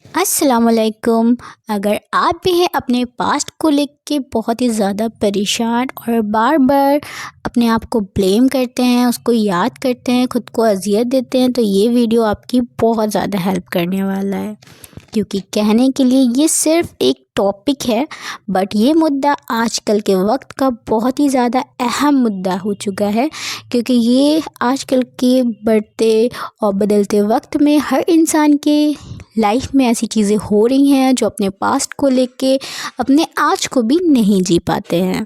السلام علیکم۔ اگر آپ بھی ہیں اپنے پاسٹ کو لے کے بہت ہی زیادہ پریشان اور بار بار اپنے آپ کو بلیم کرتے ہیں، اس کو یاد کرتے ہیں، خود کو اذیت دیتے ہیں، تو یہ ویڈیو آپ کی بہت زیادہ ہیلپ کرنے والا ہے، کیونکہ کہنے کے لیے یہ صرف ایک ٹاپک ہے، بٹ یہ مدعا آج کل کے وقت کا بہت ہی زیادہ اہم مدعا ہو چکا ہے، کیونکہ یہ آج کل کے بڑھتے اور بدلتے وقت میں ہر انسان کے لائف میں ایسی چیزیں ہو رہی ہیں جو اپنے پاسٹ کو لے کے اپنے آج کو بھی نہیں جی پاتے ہیں۔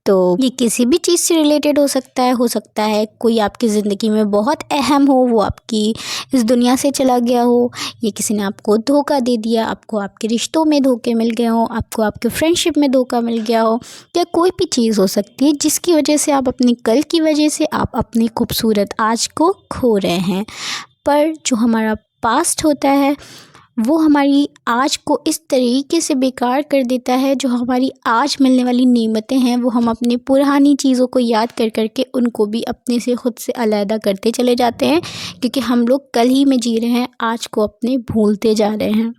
تو یہ کسی بھی چیز سے ریلیٹڈ ہو سکتا ہے کوئی آپ کی زندگی میں بہت اہم ہو، وہ آپ کی اس دنیا سے چلا گیا ہو، یا کسی نے آپ کو دھوکہ دے دیا، آپ کو آپ کے رشتوں میں دھوکے مل گئے ہوں، آپ کو آپ کے فرینڈشپ میں دھوکہ مل گیا ہو، یا کوئی بھی چیز ہو سکتی ہے جس کی وجہ سے آپ اپنی کل کی وجہ سے آپ اپنی خوبصورت آج کو کھو رہے ہیں۔ پر جو ہمارا پاسٹ ہوتا ہے وہ ہماری آج کو اس طریقے سے بیکار کر دیتا ہے، جو ہماری آج ملنے والی نعمتیں ہیں وہ ہم اپنی پرانی چیزوں کو یاد کر کر کے ان کو بھی اپنے سے خود سے علیحدہ کرتے چلے جاتے ہیں، کیونکہ ہم لوگ کل ہی میں جی رہے ہیں، آج کو اپنے بھولتے جا رہے ہیں۔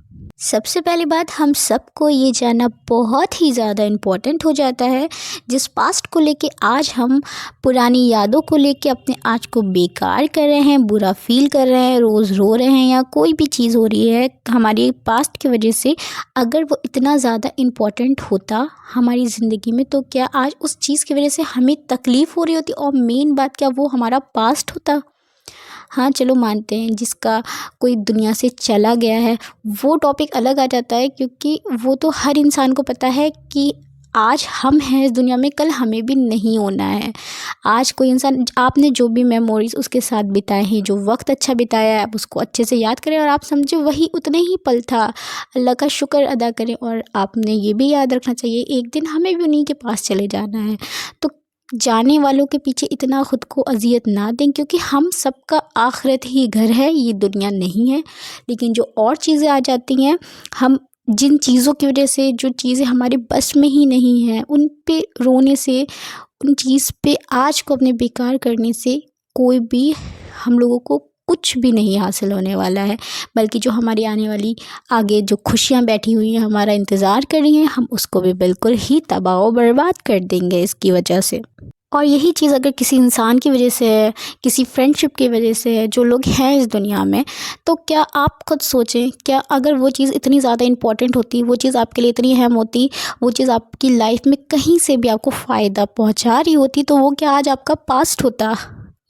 سب سے پہلی بات، ہم سب کو یہ جاننا بہت ہی زیادہ امپورٹنٹ ہو جاتا ہے، جس پاسٹ کو لے کے آج ہم پرانی یادوں کو لے کے اپنے آج کو بیکار کر رہے ہیں، برا فیل کر رہے ہیں، روز رو رہے ہیں، یا کوئی بھی چیز ہو رہی ہے ہماری پاسٹ کی وجہ سے، اگر وہ اتنا زیادہ امپورٹنٹ ہوتا ہماری زندگی میں، تو کیا آج اس چیز کی وجہ سے ہمیں تکلیف ہو رہی ہوتی؟ اور مین بات، کیا وہ ہمارا پاسٹ ہوتا؟ ہاں چلو مانتے ہیں جس کا کوئی دنیا سے چلا گیا ہے وہ ٹاپک الگ آ جاتا ہے، کیونکہ وہ تو ہر انسان کو پتہ ہے کہ آج ہم ہیں اس دنیا میں، کل ہمیں بھی نہیں ہونا ہے۔ آج کوئی انسان، آپ نے جو بھی میموریز اس کے ساتھ بتائے ہیں، جو وقت اچھا بتایا ہے، آپ اس کو اچھے سے یاد کریں اور آپ سمجھیں وہی اتنے ہی پل تھا، اللہ کا شکر ادا کریں، اور آپ نے یہ بھی یاد رکھنا چاہیے ایک دن ہمیں بھی انہی کے پاس چلے جانا ہے۔ تو جانے والوں کے پیچھے اتنا خود کو اذیت نہ دیں، کیونکہ ہم سب کا آخرت ہی گھر ہے، یہ دنیا نہیں ہے۔ لیکن جو اور چیزیں آ جاتی ہیں، ہم جن چیزوں کی وجہ سے، جو چیزیں ہمارے بس میں ہی نہیں ہیں، ان پہ رونے سے، ان چیز پہ آج کو اپنے بیکار کرنے سے کوئی بھی ہم لوگوں کو کچھ بھی نہیں حاصل ہونے والا ہے، بلکہ جو ہماری آنے والی آگے جو خوشیاں بیٹھی ہوئی ہیں، ہمارا انتظار کر رہی ہیں، ہم اس کو بھی بالکل ہی تباہ و برباد کر دیں گے اس کی وجہ سے۔ اور یہی چیز اگر کسی انسان کی وجہ سے ہے، کسی فرینڈشپ کی وجہ سے ہے، جو لوگ ہیں اس دنیا میں، تو کیا آپ خود سوچیں، کیا اگر وہ چیز اتنی زیادہ امپورٹنٹ ہوتی، وہ چیز آپ کے لیے اتنی اہم ہوتی، وہ چیز آپ کی لائف میں کہیں سے بھی آپ کو فائدہ پہنچا رہی ہوتی، تو وہ کیا آج آپ کا پاسٹ ہوتا،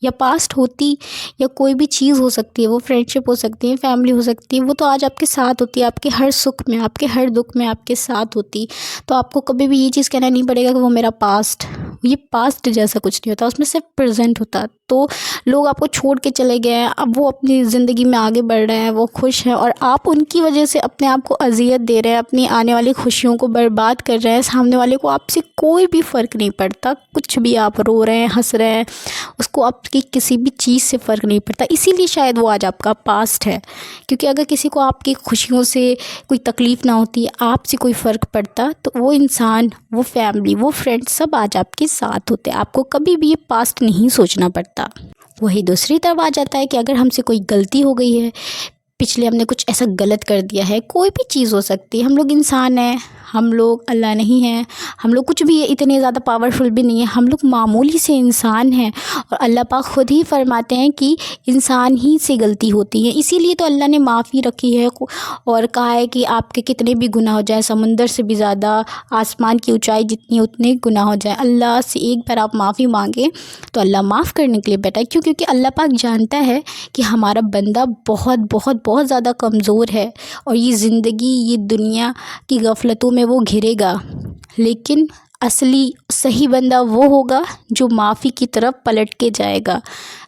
یا پاسٹ ہوتی، یا کوئی بھی چیز ہو سکتی ہے، وہ فرینڈشپ ہو سکتی ہے، فیملی ہو سکتی ہے، وہ تو آج آپ کے ساتھ ہوتی ہے، آپ کے ہر سکھ میں، آپ کے ہر دکھ میں آپ کے ساتھ ہوتی، تو آپ کو کبھی بھی یہ چیز کہنا نہیں پڑے گا کہ وہ میرا پاسٹ، یہ پاسٹ جیسا کچھ نہیں ہوتا، اس میں صرف پریزنٹ ہوتا۔ تو لوگ آپ کو چھوڑ کے چلے گئے ہیں، اب وہ اپنی زندگی میں آگے بڑھ رہے ہیں، وہ خوش ہیں، اور آپ ان کی وجہ سے اپنے آپ کو اذیت دے رہے ہیں، اپنی آنے والی خوشیوں کو برباد کر رہے ہیں۔ سامنے والے کو آپ سے کوئی بھی فرق نہیں پڑتا، کچھ بھی، آپ رو رہے ہیں، ہنس رہے ہیں، اس کو آپ کی کسی بھی چیز سے فرق نہیں پڑتا، اسی لیے شاید وہ آج آپ کا پاسٹ ہے۔ کیونکہ اگر کسی کو آپ کی خوشیوں سے کوئی تکلیف نہ ہوتی، آپ سے کوئی فرق پڑتا، تو وہ انسان، وہ فیملی، وہ فرینڈ سب آج آپ کے ساتھ ہوتے، آپ کو کبھی بھی یہ پاسٹ نہیں سوچنا پڑتا۔ وہی دوسری طرف آ جاتا ہے کہ اگر ہم سے کوئی غلطی ہو گئی ہے، پچھلے ہم نے کچھ ایسا غلط کر دیا ہے، کوئی بھی چیز ہو سکتی ہے، ہم لوگ انسان ہیں، ہم لوگ اللہ نہیں ہیں، ہم لوگ کچھ بھی اتنے زیادہ پاورفل بھی نہیں ہیں، ہم لوگ معمولی سے انسان ہیں، اور اللہ پاک خود ہی فرماتے ہیں کہ انسان ہی سے غلطی ہوتی ہے، اسی لیے تو اللہ نے معافی رکھی ہے، اور کہا ہے کہ آپ کے کتنے بھی گناہ ہو جائیں، سمندر سے بھی زیادہ، آسمان کی اونچائی جتنی اتنے گناہ ہو جائیں، اللہ سے ایک بار آپ معافی مانگیں تو اللہ معاف کرنے کے لیے بیٹھا ہے۔ کیونکہ اللہ پاک جانتا ہے کہ ہمارا بندہ بہت بہت بہت زیادہ کمزور ہے، اور یہ زندگی، یہ دنیا کی غفلتوں میں وہ گھرے گا، لیکن اصلی صحیح بندہ وہ ہوگا جو معافی کی طرف پلٹ کے جائے گا،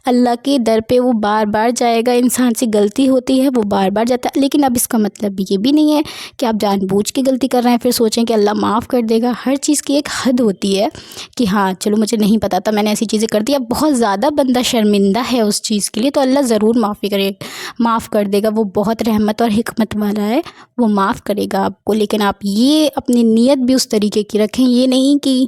اللہ کے در پہ وہ بار بار جائے گا۔ انسان سے غلطی ہوتی ہے، وہ بار بار جاتا ہے، لیکن اب اس کا مطلب یہ بھی نہیں ہے کہ آپ جان بوجھ کے غلطی کر رہے ہیں پھر سوچیں کہ اللہ معاف کر دے گا۔ ہر چیز کی ایک حد ہوتی ہے کہ ہاں چلو مجھے نہیں پتا تھا، میں نے ایسی چیزیں کر دی، اب بہت زیادہ بندہ شرمندہ ہے اس چیز کے لیے، تو اللہ ضرور معاف کر دے گا، وہ بہت رحمت اور حکمت والا ہے، وہ معاف کرے گا آپ کو۔ لیکن آپ یہ اپنی نیت بھی اس طریقے کی رکھیں، یہ نہیں کہ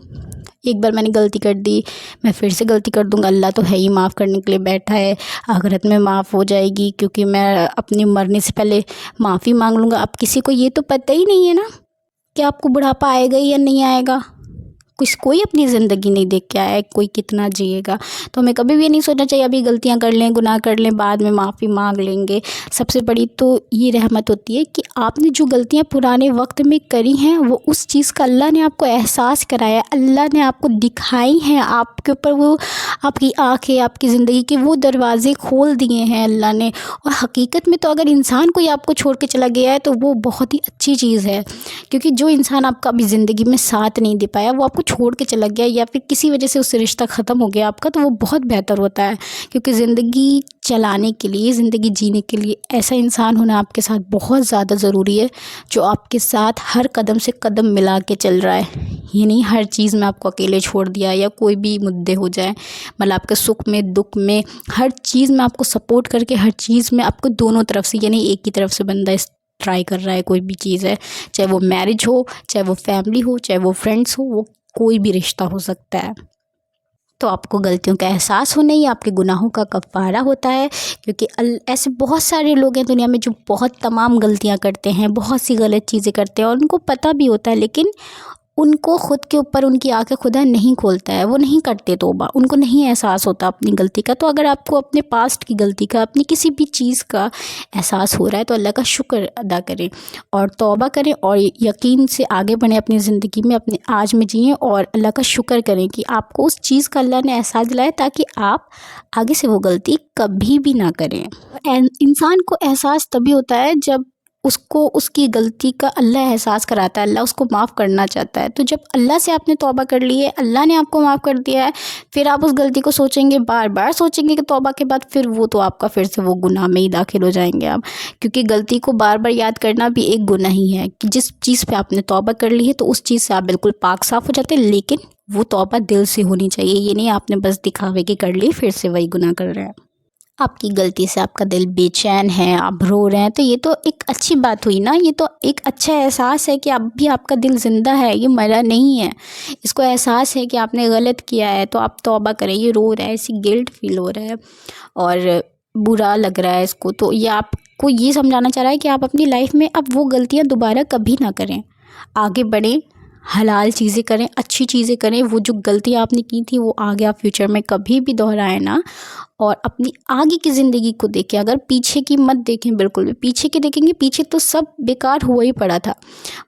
ایک بار میں نے غلطی کر دی، میں پھر سے غلطی کر دوں گا، اللہ تو ہے ہی معاف کرنے کے لیے بیٹھا ہے، آخرت میں معاف ہو جائے گی، کیونکہ میں اپنے مرنے سے پہلے معافی مانگ لوں گا۔ اب کسی کو یہ تو پتہ ہی نہیں ہے نا کہ آپ کو بڑھاپا آئے گا یا نہیں آئے گا، کوئی اپنی زندگی نہیں دیکھ کے آیا ہے کوئی کتنا جیے گا۔ تو ہمیں کبھی بھی یہ نہیں سوچنا چاہیے ابھی غلطیاں کر لیں، گناہ کر لیں، بعد میں معافی مانگ لیں گے۔ سب سے بڑی تو یہ رحمت ہوتی ہے کہ آپ نے جو غلطیاں پرانے وقت میں کری ہیں وہ اس چیز کا اللہ نے آپ کو احساس کرایا، اللہ نے آپ کو دکھائی ہیں، آپ کے اوپر وہ آپ کی آنکھیں، آپ کی زندگی کے وہ دروازے کھول دیے ہیں اللہ نے۔ اور حقیقت میں تو اگر انسان کوئی آپ کو چھوڑ کے چلا گیا ہے تو وہ بہت ہی اچھی چیز ہے، کیونکہ جو انسان آپ کا ابھی زندگی میں ساتھ نہیں دے پایا، وہ آپ کو چھوڑ کے چلا گیا یا پھر کسی وجہ سے اس سے رشتہ ختم ہو گیا آپ کا، تو وہ بہت بہتر ہوتا ہے، کیونکہ زندگی چلانے کے لیے، زندگی جینے کے لیے ایسا انسان ہونا آپ کے ساتھ بہت زیادہ ضروری ہے، جو آپ کے ساتھ ہر قدم سے قدم ملا کے چل رہا ہے۔ یہ نہیں ہر چیز میں آپ کو اکیلے چھوڑ دیا یا کوئی بھی مدعے ہو جائے، مطلب آپ کے سکھ میں دکھ میں ہر چیز میں آپ کو سپورٹ کر کے، ہر چیز میں آپ کو دونوں طرف سے، یعنی ایک ہی طرف سے بندہ ٹرائی کر رہا ہے کوئی بھی چیز ہے، چاہے وہ میرج ہو، چاہے وہ فیملی ہو، چاہے وہ فرینڈس ہو، وہ کوئی بھی رشتہ ہو سکتا ہے۔ تو آپ کو غلطیوں کا احساس ہونا ہی آپ کے گناہوں کا کفارہ ہوتا ہے، کیونکہ ایسے بہت سارے لوگ ہیں دنیا میں جو بہت تمام غلطیاں کرتے ہیں، بہت سی غلط چیزیں کرتے ہیں اور ان کو پتہ بھی ہوتا ہے، لیکن ان کو خود کے اوپر ان کی آنکھیں خدا نہیں کھولتا ہے، وہ نہیں کرتے توبہ، ان کو نہیں احساس ہوتا اپنی غلطی کا۔ تو اگر آپ کو اپنے پاسٹ کی غلطی کا، اپنی کسی بھی چیز کا احساس ہو رہا ہے تو اللہ کا شکر ادا کریں اور توبہ کریں اور یقین سے آگے بڑھیں اپنی زندگی میں، اپنے آج میں جئیں اور اللہ کا شکر کریں کہ آپ کو اس چیز کا اللہ نے احساس دلایا تاکہ آپ آگے سے وہ غلطی کبھی بھی نہ کریں۔ انسان کو احساس تبھی ہوتا ہے جب اس کو اس کی غلطی کا اللہ احساس کراتا ہے، اللہ اس کو معاف کرنا چاہتا ہے۔ تو جب اللہ سے آپ نے توبہ کر لی ہے، اللہ نے آپ کو معاف کر دیا ہے، پھر آپ اس غلطی کو سوچیں گے، بار بار سوچیں گے کہ توبہ کے بعد، پھر وہ تو آپ کا پھر سے وہ گناہ میں ہی داخل ہو جائیں گے آپ، کیونکہ غلطی کو بار بار یاد کرنا بھی ایک گناہ ہی ہے کہ جس چیز پہ آپ نے توبہ کر لی ہے تو اس چیز سے آپ بالکل پاک صاف ہو جاتے ہیں، لیکن وہ توبہ دل سے ہونی چاہیے، یہ نہیں آپ نے بس دکھاوے کی کر لی پھر سے وہی گناہ کر رہے ہیں۔ آپ کی غلطی سے آپ کا دل بے چین ہے، آپ رو رہے ہیں، تو یہ تو ایک اچھی بات ہوئی نا، یہ تو ایک اچھا احساس ہے کہ اب بھی آپ کا دل زندہ ہے، یہ مرا نہیں ہے، اس کو احساس ہے کہ آپ نے غلط کیا ہے تو آپ توبہ کریں۔ یہ رو رہا ہے، ایسی گلٹ فیل ہو رہا ہے اور برا لگ رہا ہے اس کو، تو یہ آپ کو یہ سمجھانا چاہ رہا ہے کہ آپ اپنی لائف میں اب وہ غلطیاں دوبارہ کبھی نہ کریں، آگے بڑھیں، حلال چیزیں کریں، اچھی چیزیں کریں، وہ جو غلطیاں آپ نے کی تھی وہ آگے آپ فیوچر میں کبھی بھی دہرائیں نا، اور اپنی آگے کی زندگی کو دیکھیں، اگر پیچھے کی مت دیکھیں، بالکل بھی پیچھے کی دیکھیں گے، پیچھے تو سب بیکار ہوا ہی پڑا تھا،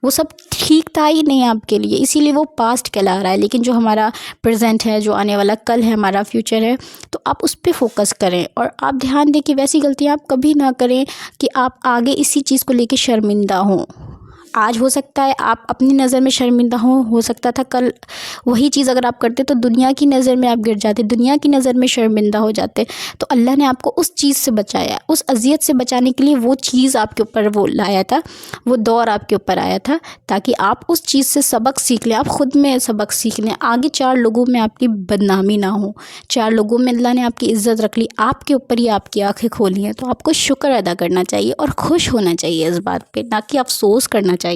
وہ سب ٹھیک تھا ہی نہیں آپ کے لیے، اسی لیے وہ پاسٹ کہلا رہا ہے، لیکن جو ہمارا پریزنٹ ہے، جو آنے والا کل ہے، ہمارا فیوچر ہے، تو آپ اس پہ فوکس کریں اور آپ دھیان دیں کہ ویسی غلطیاں آپ کبھی نہ کریں کہ آپ آگے اسی چیز کو لے کے شرمندہ ہوں۔ آج ہو سکتا ہے آپ اپنی نظر میں شرمندہ ہو سکتا تھا کل وہی چیز اگر آپ کرتے تو دنیا کی نظر میں آپ گر جاتے، دنیا کی نظر میں شرمندہ ہو جاتے، تو اللہ نے آپ کو اس چیز سے بچایا، اس اذیت سے بچانے کے لیے وہ چیز آپ کے اوپر وہ لایا تھا، وہ دور آپ کے اوپر آیا تھا، تاکہ آپ اس چیز سے سبق سیکھ لیں، آپ خود میں سبق سیکھ لیں، آگے چار لوگوں میں آپ کی بدنامی نہ ہو، چار لوگوں میں اللہ نے آپ کی عزت رکھ لی، آپ کے اوپر ہی آپ کی آنکھیں کھولی ہیں، تو آپ کو شکر ادا کرنا چاہیے اور خوش ہونا چاہیے اس بات پہ، نہ کہ افسوس کرنا چاہیے۔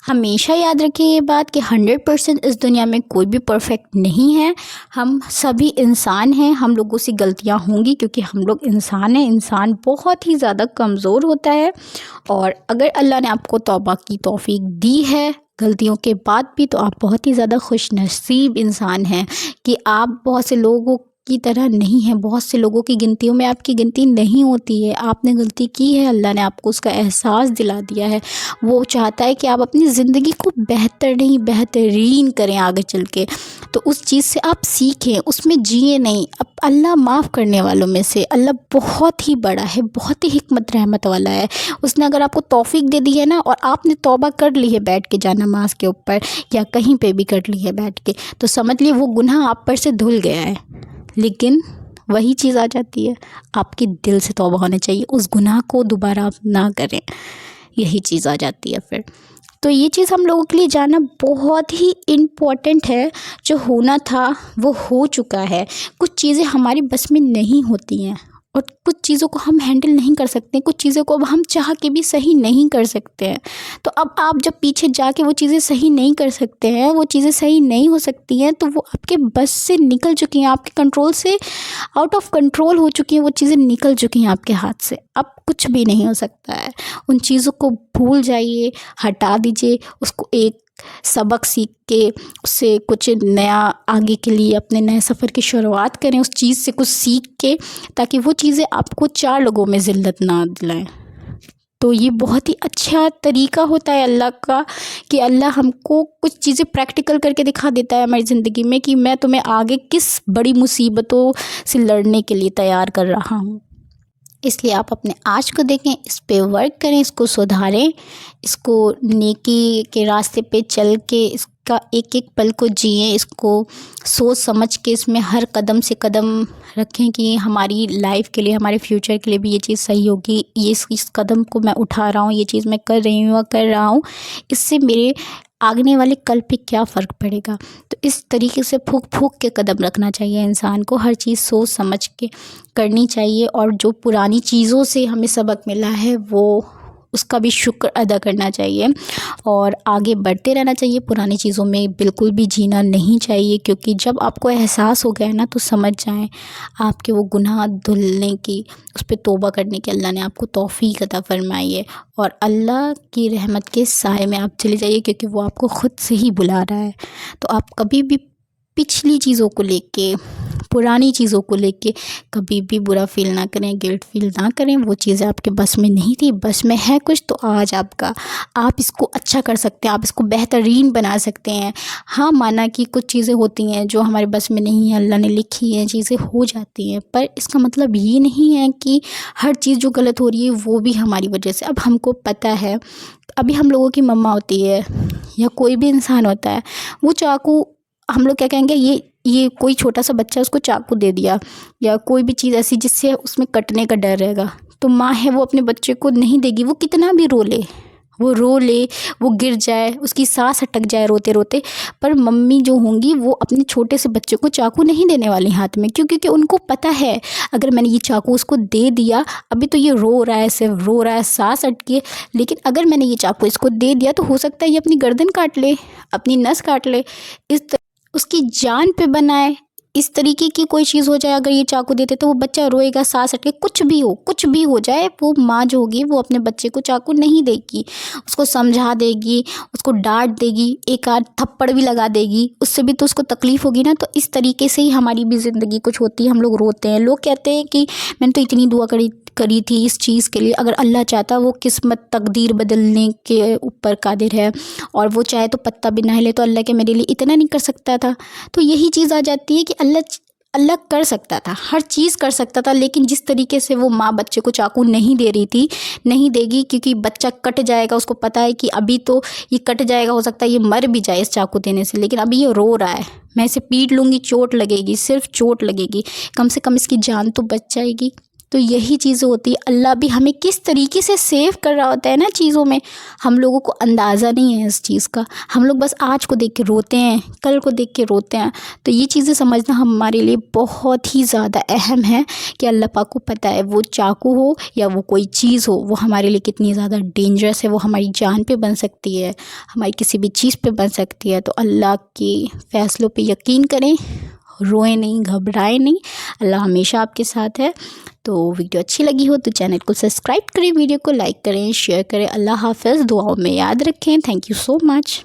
ہمیشہ یاد رکھیں یہ بات کہ 100% اس دنیا میں کوئی بھی پرفیکٹ نہیں ہے، ہم سبھی انسان ہیں، ہم لوگوں سے غلطیاں ہوں گی کیونکہ ہم لوگ انسان ہیں، انسان بہت ہی زیادہ کمزور ہوتا ہے، اور اگر اللہ نے آپ کو توبہ کی توفیق دی ہے غلطیوں کے بعد بھی، تو آپ بہت ہی زیادہ خوش نصیب انسان ہیں کہ آپ بہت سے لوگوں کی طرح نہیں ہیں، بہت سے لوگوں کی گنتیوں میں آپ کی گنتی نہیں ہوتی ہے، آپ نے غلطی کی ہے، اللہ نے آپ کو اس کا احساس دلا دیا ہے، وہ چاہتا ہے کہ آپ اپنی زندگی کو بہتر نہیں بہترین کریں آگے چل کے، تو اس چیز سے آپ سیکھیں، اس میں جئیں نہیں۔ اب اللہ معاف کرنے والوں میں سے، اللہ بہت ہی بڑا ہے، بہت ہی حکمت رحمت والا ہے، اس نے اگر آپ کو توفیق دے دی ہے نا، اور آپ نے توبہ کر لی ہے بیٹھ کے جا نماز کے اوپر یا کہیں پہ بھی کر لی ہے بیٹھ کے، تو سمجھ لیے وہ گناہ آپ پر سے دھل گیا ہے، لیکن وہی چیز آ جاتی ہے، آپ کے دل سے توبہ ہونا چاہیے، اس گناہ کو دوبارہ آپ نہ کریں، یہی چیز آ جاتی ہے پھر۔ تو یہ چیز ہم لوگوں کے لیے جاننا بہت ہی امپورٹنٹ ہے، جو ہونا تھا وہ ہو چکا ہے، کچھ چیزیں ہماری بس میں نہیں ہوتی ہیں، اور کچھ چیزوں کو ہم ہینڈل نہیں کر سکتے، کچھ چیزوں کو اب ہم چاہ کے بھی صحیح نہیں کر سکتے ہیں۔ تو اب آپ جب پیچھے جا کے وہ چیزیں صحیح نہیں کر سکتے ہیں، وہ چیزیں صحیح نہیں ہو سکتی ہیں، تو وہ آپ کے بس سے نکل چکی ہیں، آپ کے کنٹرول سے آؤٹ آف کنٹرول ہو چکی ہیں، وہ چیزیں نکل چکی ہیں آپ کے ہاتھ سے، اب کچھ بھی نہیں ہو سکتا ہے۔ ان چیزوں کو بھول جائیے، ہٹا دیجیے، اس کو ایک سبق سیکھ کے اس سے کچھ نیا آگے کے لیے اپنے نئے سفر کی شروعات کریں، اس چیز سے کچھ سیکھ کے، تاکہ وہ چیزیں آپ کو 4 لوگوں میں ذلت نہ دلائیں۔ تو یہ بہت ہی اچھا طریقہ ہوتا ہے اللہ کا، کہ اللہ ہم کو کچھ چیزیں پریکٹیکل کر کے دکھا دیتا ہے ہماری زندگی میں، کہ میں تمہیں آگے کس بڑی مصیبتوں سے لڑنے کے لیے تیار کر رہا ہوں۔ اس لیے آپ اپنے آج کو دیکھیں، اس پہ ورک کریں، اس کو سدھاریں، اس کو نیکی کے راستے پہ چل کے اس کا ایک ایک پل کو جئیں، اس کو سوچ سمجھ کے اس میں ہر قدم سے قدم رکھیں کہ ہماری لائف کے لیے، ہمارے فیوچر کے لیے بھی یہ چیز صحیح ہوگی، اس قدم کو میں اٹھا رہا ہوں، یہ چیز میں کر رہی ہوں کر رہا ہوں، اس سے میرے آگنے والے کل پہ کیا فرق پڑے گا۔ تو اس طریقے سے پھونک پھونک کے قدم رکھنا چاہیے انسان کو، ہر چیز سوچ سمجھ کے کرنی چاہیے، اور جو پرانی چیزوں سے ہمیں سبق ملا ہے وہ اس کا بھی شکر ادا کرنا چاہیے، اور آگے بڑھتے رہنا چاہیے۔ پرانی چیزوں میں بالکل بھی جینا نہیں چاہیے، کیونکہ جب آپ کو احساس ہو گیا ہے نا، تو سمجھ جائیں آپ کے وہ گناہ دھلنے کی، اس پہ توبہ کرنے کی اللہ نے آپ کو توفیق عطا فرمائی ہے، اور اللہ کی رحمت کے سائے میں آپ چلے جائیے، کیونکہ وہ آپ کو خود سے ہی بلا رہا ہے۔ تو آپ کبھی بھی پچھلی چیزوں کو لے کے، پرانی چیزوں کو لے کے کبھی بھی برا فیل نہ کریں، گلٹ فیل نہ کریں، وہ چیزیں آپ کے بس میں نہیں تھی، بس میں ہے کچھ تو آج آپ اس کو اچھا کر سکتے ہیں، آپ اس کو بہترین بنا سکتے ہیں۔ ہاں، مانا کہ کچھ چیزیں ہوتی ہیں جو ہمارے بس میں نہیں ہیں، اللہ نے لکھی ہیں، چیزیں ہو جاتی ہیں، پر اس کا مطلب یہ نہیں ہے کہ ہر چیز جو غلط ہو رہی ہے وہ بھی ہماری وجہ سے۔ اب ہم کو پتہ ہے، ابھی ہم لوگوں کی مما ہوتی ہے یا کوئی بھی انسان ہوتا ہے، وہ چاقو، ہم لوگ کیا کہیں گے، یہ کوئی چھوٹا سا بچہ اس کو چاقو دے دیا، یا کوئی بھی چیز ایسی جس سے اس میں کٹنے کا ڈر رہے گا، تو ماں ہے وہ اپنے بچے کو نہیں دے گی، وہ کتنا بھی رو لے، وہ گر جائے، اس کی سانس اٹک جائے روتے روتے، پر ممی جو ہوں گی وہ اپنے چھوٹے سے بچے کو چاقو نہیں دینے والی ہاتھ میں، کیونکہ ان کو پتہ ہے اگر میں نے یہ چاقو اس کو دے دیا، ابھی تو یہ رو رہا ہے، صرف رو رہا ہے، سانس اٹکی ہے، لیکن اگر میں نے یہ چاقو اس کو دے دیا تو ہو سکتا ہے یہ اپنی گردن کاٹ لے، اپنی نس کاٹ لے، اس کی جان پہ بنائے، اس طریقے کی کوئی چیز ہو جائے۔ اگر یہ چاقو دیتے تو وہ بچہ روئے گا، سانس اٹکے، کچھ بھی ہو جائے، وہ ماں جو ہوگی وہ اپنے بچے کو چاقو نہیں دے گی، اس کو سمجھا دے گی، اس کو ڈانٹ دے گی، ایک آدھ تھپڑ بھی لگا دے گی، اس سے بھی تو اس کو تکلیف ہوگی نا۔ تو اس طریقے سے ہی ہماری بھی زندگی کچھ ہوتی ہے، ہم لوگ روتے ہیں، لوگ کہتے ہیں کہ میں نے تو اتنی دعا کری تھی اس چیز کے لیے، اگر اللہ چاہتا وہ قسمت تقدیر بدلنے کے اوپر قادر ہے، اور وہ چاہے تو پتہ بھی نہ ہلے، تو اللہ کے میرے لیے اتنا نہیں کر سکتا تھا۔ تو یہی چیز آ جاتی ہے کہ اللہ کر سکتا تھا، ہر چیز کر سکتا تھا، لیکن جس طریقے سے وہ ماں بچے کو چاقو نہیں دے رہی تھی، نہیں دے گی، کیونکہ بچہ کٹ جائے گا، اس کو پتہ ہے کہ ابھی تو یہ کٹ جائے گا، ہو سکتا ہے یہ مر بھی جائے اس چاقو دینے سے، لیکن ابھی یہ رو رہا ہے، میں اسے پیٹ لوں گی، چوٹ لگے گی، صرف چوٹ لگے گی، کم سے کم اس کی جان تو بچ جائے گی۔ تو یہی چیزیں ہوتی ہے، اللہ بھی ہمیں کس طریقے سے سیو کر رہا ہوتا ہے نا چیزوں میں، ہم لوگوں کو اندازہ نہیں ہے اس چیز کا، ہم لوگ بس آج کو دیکھ کے روتے ہیں، کل کو دیکھ کے روتے ہیں۔ تو یہ چیزیں سمجھنا ہمارے لیے بہت ہی زیادہ اہم ہے، کہ اللہ پاک کو پتہ ہے وہ چاقو ہو یا وہ کوئی چیز ہو، وہ ہمارے لیے کتنی زیادہ ڈینجرس ہے، وہ ہماری جان پہ بن سکتی ہے، ہماری کسی بھی چیز پہ بن سکتی ہے۔ تو اللہ کے فیصلوں پہ یقین کریں، روئیں نہیں، گھبرائیں نہیں، اللہ ہمیشہ آپ کے ساتھ ہے۔ تو ویڈیو اچھی لگی ہو تو چینل کو سبسکرائب کریں، ویڈیو کو لائک کریں، شیئر کریں۔ اللہ حافظ، دعاؤں میں یاد رکھیں۔ Thank you so much.